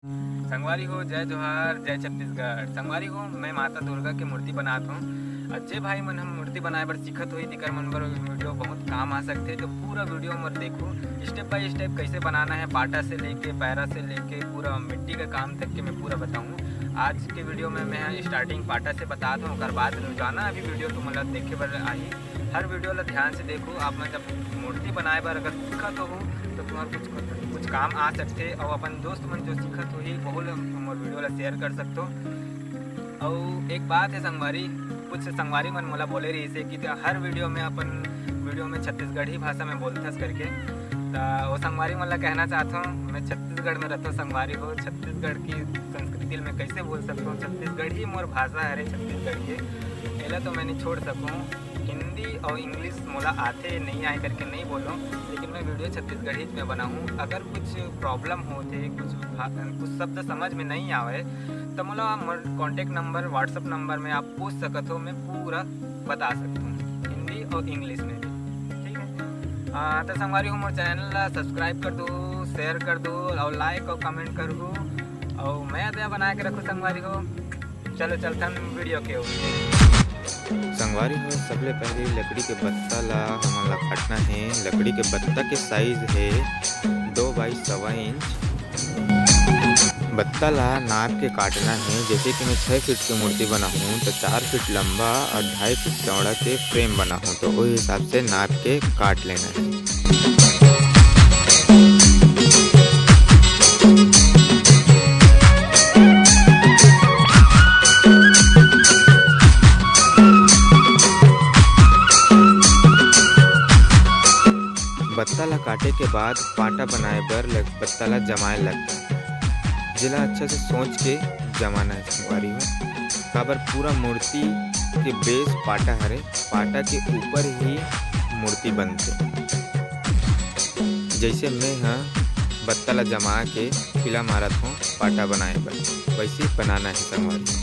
संगवारी हो, जय जोहार, जय छत्तीसगढ़। संगवारी हो, मैं माता दुर्गा की मूर्ति बनाता हूँ। अच्छे भाई मन हम मूर्ति बनाए बर सीखत हुई दिकर मन बर वीडियो बहुत काम आ सकते, तो पूरा वीडियो मत देखो। स्टेप बाय स्टेप कैसे बनाना है, पाटा से लेके पैरा से लेके पूरा मिट्टी का काम तक के मैं पूरा बताऊँ। आज के वीडियो में मैं स्टार्टिंग पाटा से बता दूँ, और बाद रोजाना अभी वीडियो तो मतलब देखे बर आई। हर वीडियो ला ध्यान से देखो। आप मैं जब मूर्ति बनाए बर अगर सीखत हो तो तुम्हारा कुछ काम आ सकते, और अपन दोस्त मन जो सीखत हो ही बहुत तुम वीडियो ला शेयर कर सकते हो। और एक बात है संगवारी, कुछ संगवारी मन मोला बोले रही से कि हर वीडियो में अपन वीडियो में छत्तीसगढ़ी भाषा में बोलथस करके, तो वो संगवारी मन ला कहना चाहता हूँ मैं छत्तीसगढ़ में रहता हूँ। संगवारी हो, छत्तीसगढ़ की संस्कृति में कैसे बोल सकता हूँ, छत्तीसगढ़ी मोर भाषा है, छत्तीसगढ़ी है। एला तो मैं नहीं छोड़ सकूँ। हिंदी और इंग्लिश मोला आते नहीं आए करके नहीं बोलो, लेकिन मैं वीडियो छत्तीसगढ़ी में बनाऊँ। अगर कुछ प्रॉब्लम होते, कुछ शब्द समझ में नहीं आवे तो मोला कॉन्टेक्ट नंबर व्हाट्सअप नंबर में आप पूछ सकते हो, मैं पूरा बता सकता हूँ हिंदी और इंग्लिश में भी। ठीक है, तो संगवारी हो, मोर चैनल ला सब्सक्राइब कर दो, शेयर कर दो और लाइक और कमेंट कर दो, और मैं अदया बना के रखो संगवारी हो। चलो चलता वीडियो के ऊपर। संगवारी हो, सबले पहले लकड़ी के बत्ता ला हमन ला काटना है। लकड़ी के बत्ता के साइज है 2 बाई 1.25 इंच। बत्ता ला नाप के काटना है। जैसे कि मैं 6 फीट की मूर्ति बना हूँ तो 4 फीट लंबा और 2.5 फीट चौड़ा के फ्रेम बना हूँ, तो उस हिसाब से नाप के काट लेना है। बत्ता ला काटे के बाद पाटा बनाए बर बत्ता ला जमाए लगता, जिला अच्छा से सोच के जमाना है संगवारी हो। काबर पूरा मूर्ति के बेस पाटा हरे, पाटा के ऊपर ही मूर्ति बनते। जैसे मैं बत्ता ला जमा के खिला मारत हूँ पाटा बनाए बर, वैसे बनाना है संगवारी हो।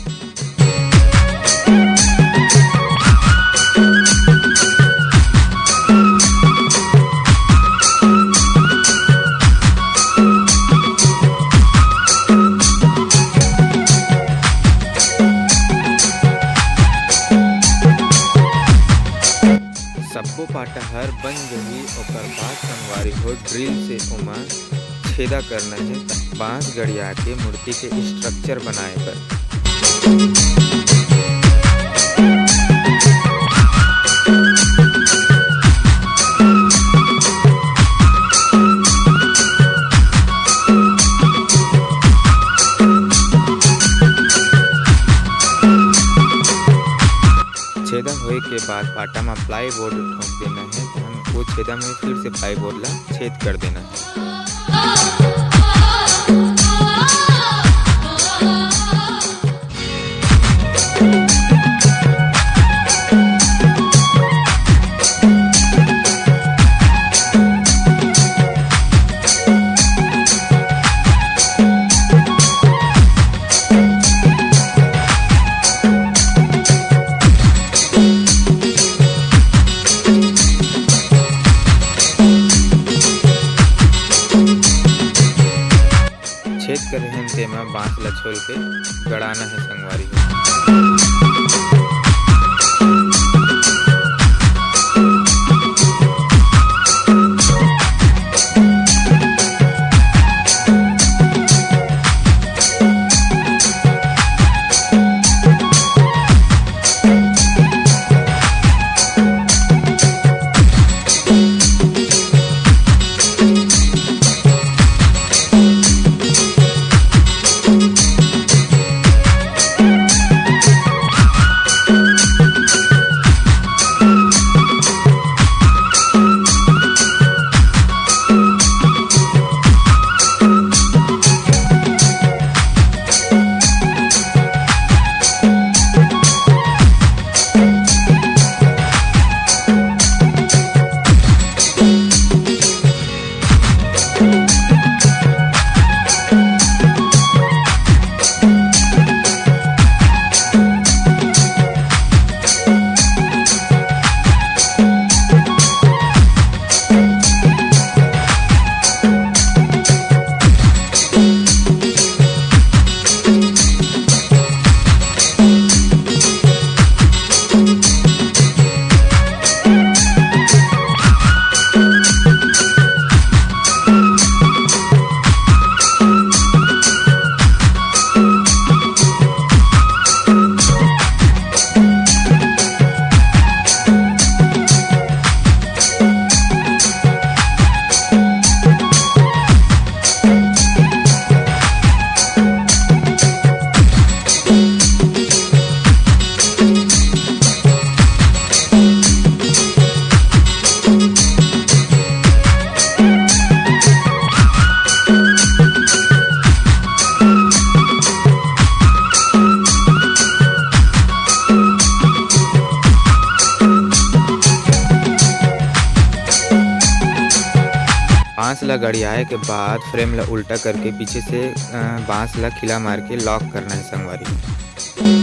सबको पाटा हर बन गई, ओकर बाद संगवारी हो ड्रिल से ओमा छेदा करना है, बांस गड़िया के मूर्ति के स्ट्रक्चर बनाए बर। छेदा होए के बाद पाटा में प्लाई बोर्ड ठोक देना है, तो हम वो छेदा में फिर से प्लाई बोर्ड ला छेद कर देना है। छेद कर रहे तेमा बांस ला छोल के गड़ाना है संगवारी हो। बांस ला गड़ियाए के बाद फ्रेम ला उल्टा करके पीछे से बांस ला खिला मार के लॉक करना है संगवारी।